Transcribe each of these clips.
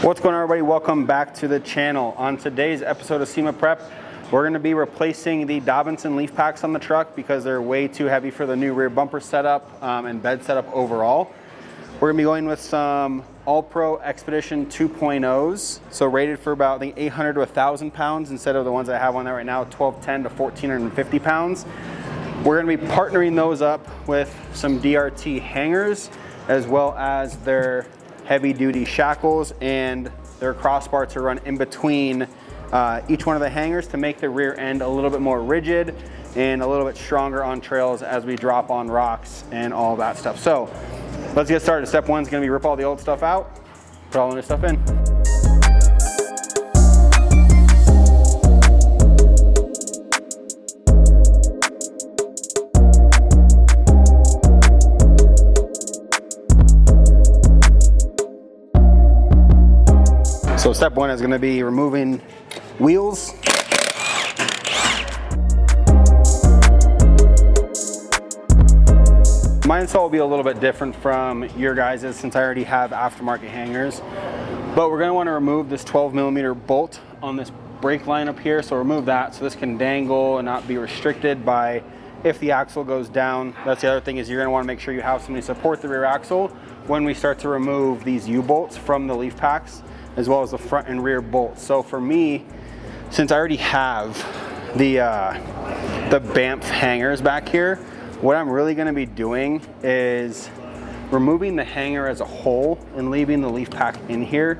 What's going on, everybody? Welcome back to the channel. On today's episode of SEMA Prep, we're going to be replacing the Dobinsons Leaf packs on the truck because they're way too heavy for the new rear bumper setup and bed setup overall. We're going to be going with some AllPro Expedition 2.0s, so rated for about, I think, 800 to 1,000 pounds instead of the ones I have on there right now, 1210 to 1,450 pounds. We're going to be partnering those up with some DRT Hangers, as well as their heavy-duty shackles and their crossbar to run in between each one of the hangers to make the rear end a little bit more rigid and a little bit stronger on trails as we drop on rocks and all that stuff. So let's get started. Step one is going to be rip all the old stuff out, put all the new stuff in. So step one is going to be removing wheels. My install will be a little bit different from your guys's since I already have aftermarket hangers. But we're going to want to remove this 12mm bolt on this brake line up here. So remove that so this can dangle and not be restricted by if the axle goes down. That's the other thing, is you're going to want to make sure you have something to support the rear axle when we start to remove these U-bolts from the leaf packs, as well as the front and rear bolts. So for me, since I already have the BAMF hangers back here, what I'm really gonna be doing is removing the hanger as a whole and leaving the leaf pack in here.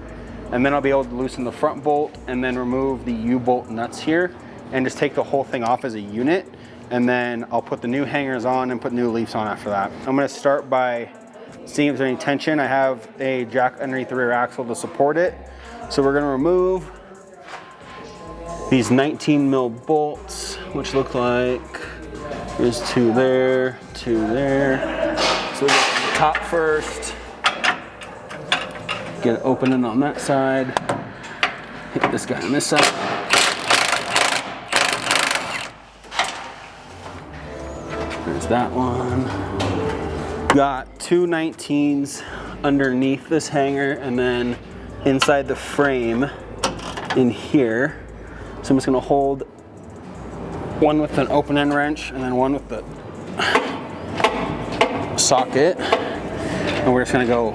And then I'll be able to loosen the front bolt and then remove the U-bolt nuts here and just take the whole thing off as a unit. And then I'll put the new hangers on and put new leaves on after that. I'm gonna start by seeing if there's any tension. I have a jack underneath the rear axle to support it. So we're gonna remove these 19mm bolts, which look like there's two there, two there. So we go from the top first, get it opening on that side, hit this guy on this side. There's that one. Got two 19s underneath this hanger and then inside the frame in here. So I'm just gonna hold one with an open end wrench and then one with the socket. And we're just gonna go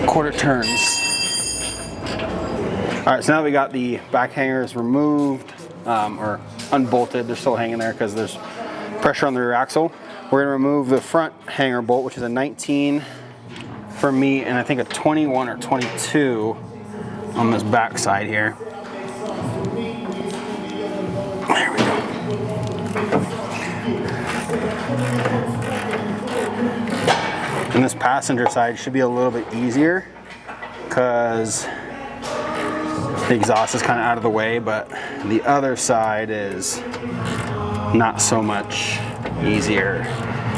quarter turns. All right, so now that we got the back hangers removed or unbolted, they're still hanging there because there's pressure on the rear axle. We're gonna remove the front hanger bolt, which is a 19 for me, and I think a 21 or 22 on this back side here. There we go. And this passenger side should be a little bit easier because the exhaust is kind of out of the way, but the other side is not so much easier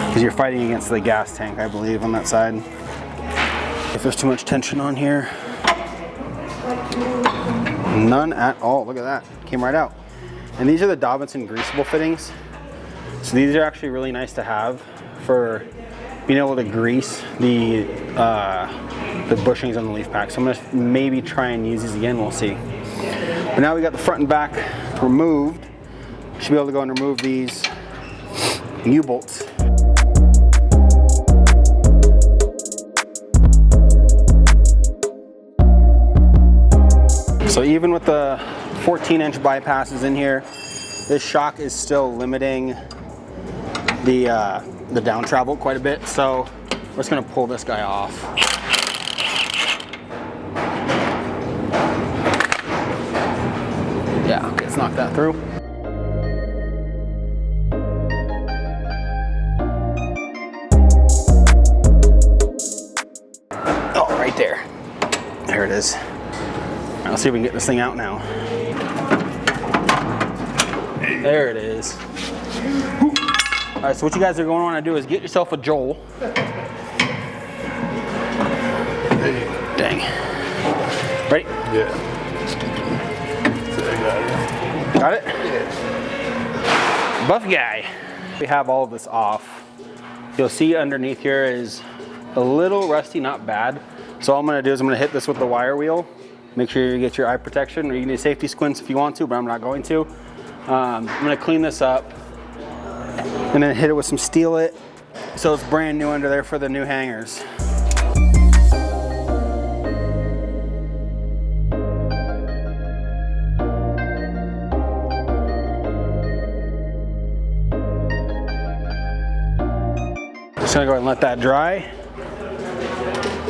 because you're fighting against the gas tank, I believe, on that side. If there's too much tension on here, none at all. Look at that, came right out. And these are the Dobinsons greasable fittings. So these are actually really nice to have for being able to grease the bushings on the leaf pack. So I'm gonna maybe try and use these again, we'll see. But now we got the front and back removed. Should be able to go and remove these U-bolts. So even with the 14-inch bypasses in here, this shock is still limiting the down travel quite a bit. So we're just gonna pull this guy off. Yeah, okay, let's knock that through. Oh, right there. There it is. Let's see if we can get this thing out now. There it is. All right, so what you guys are going to want to do is get yourself a Joel. Dang. Ready? Yeah. Got it? Yeah. Buff guy. We have all of this off. You'll see underneath here is a little rusty, not bad, So all I'm gonna do is I'm gonna hit this with the wire wheel. Make sure you get your eye protection, or you can do safety squints if you want to, but I'm not going to. I'm gonna clean this up and then hit it with some Steel It so it's brand new under there for the new hangers. Just gonna go ahead and let that dry.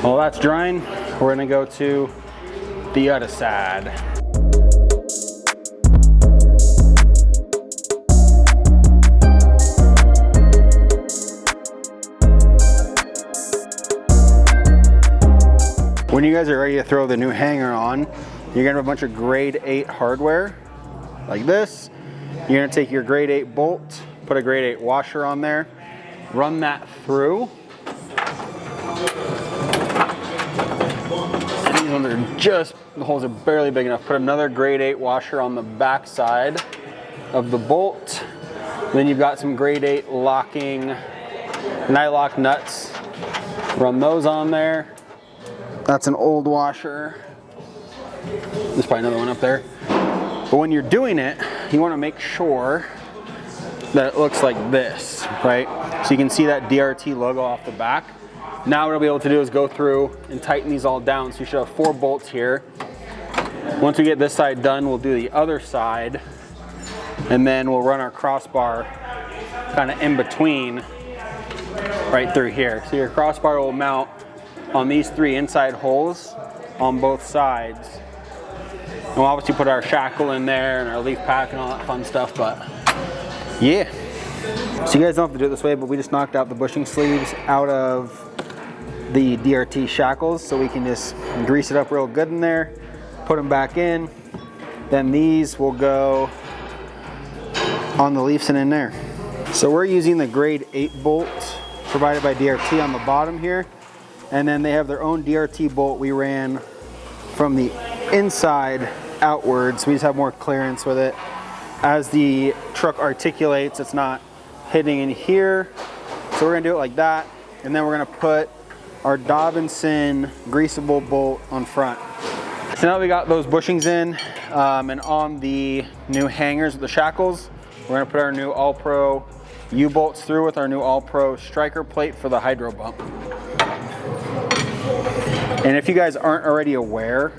While that's drying, we're gonna go to the other side. When you guys are ready to throw the new hanger on, you're gonna have a bunch of grade 8 hardware like this. You're gonna take your grade 8 bolt, put a grade 8 washer on there, run that through. These ones are just, the holes are barely big enough. Put another grade 8 washer on the back side of the bolt. Then you've got some grade 8 locking nylock nuts. Run those on there. That's an old washer. There's probably another one up there. But when you're doing it, you want to make sure that it looks like this, right? So you can see that DRT logo off the back. Now what we'll be able to do is go through and tighten these all down. So you should have 4 bolts here. Once we get this side done, we'll do the other side, and then we'll run our crossbar kind of in between right through here. So your crossbar will mount on these 3 inside holes on both sides. And we'll obviously put our shackle in there and our leaf pack and all that fun stuff, but yeah. So you guys don't have to do it this way, but we just knocked out the bushing sleeves out of the DRT shackles, so we can just grease it up real good in there, put them back in. Then these will go on the Leafs and in there. So we're using the grade 8 bolt provided by DRT on the bottom here. And then they have their own DRT bolt we ran from the inside outwards. We just have more clearance with it. As the truck articulates, it's not hitting in here. So we're gonna do it like that. And then we're gonna put our Dobinson greasable bolt on front. So now we got those bushings in, and on the new hangers with the shackles, we're gonna put our new AllPro U-bolts through with our new AllPro striker plate for the hydro bump. And if you guys aren't already aware,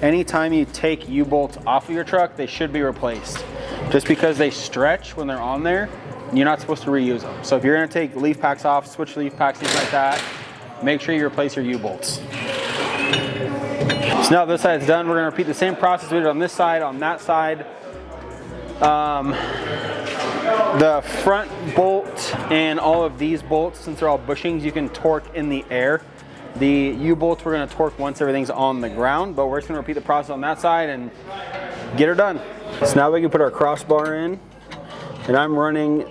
anytime you take U-bolts off of your truck, they should be replaced. Just because they stretch when they're on there, you're not supposed to reuse them. So if you're gonna take leaf packs off, switch leaf packs, things like that, make sure you replace your U-bolts. So now this side's done, we're gonna repeat the same process we did on this side, on that side. The front bolt and all of these bolts, since they're all bushings, you can torque in the air. The U-bolts we're gonna torque once everything's on the ground, but we're just gonna repeat the process on that side and get her done. So now we can put our crossbar in, and I'm running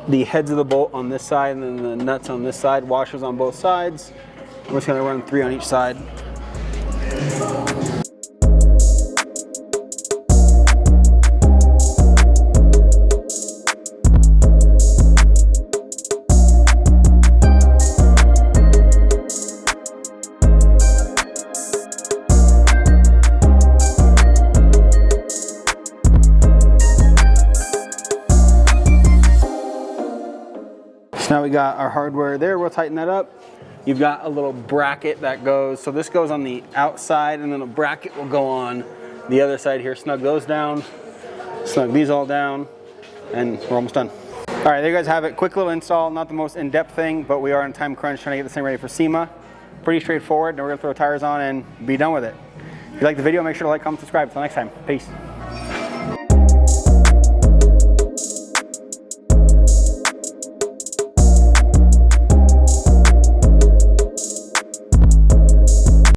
the heads of the bolt on this side and then the nuts on this side, washers on both sides. We're just gonna run 3 on each side. So now we got our hardware there, we'll tighten that up. You've got a little bracket that goes, so this goes on the outside and then a bracket will go on the other side here. Snug those down, snug these all down, and we're almost done. All right, there you guys have it. Quick little install, not the most in-depth thing, but we are on time crunch trying to get this thing ready for SEMA. Pretty straightforward, now we're gonna throw tires on and be done with it. If you like the video, make sure to like, comment, subscribe. Until next time, peace.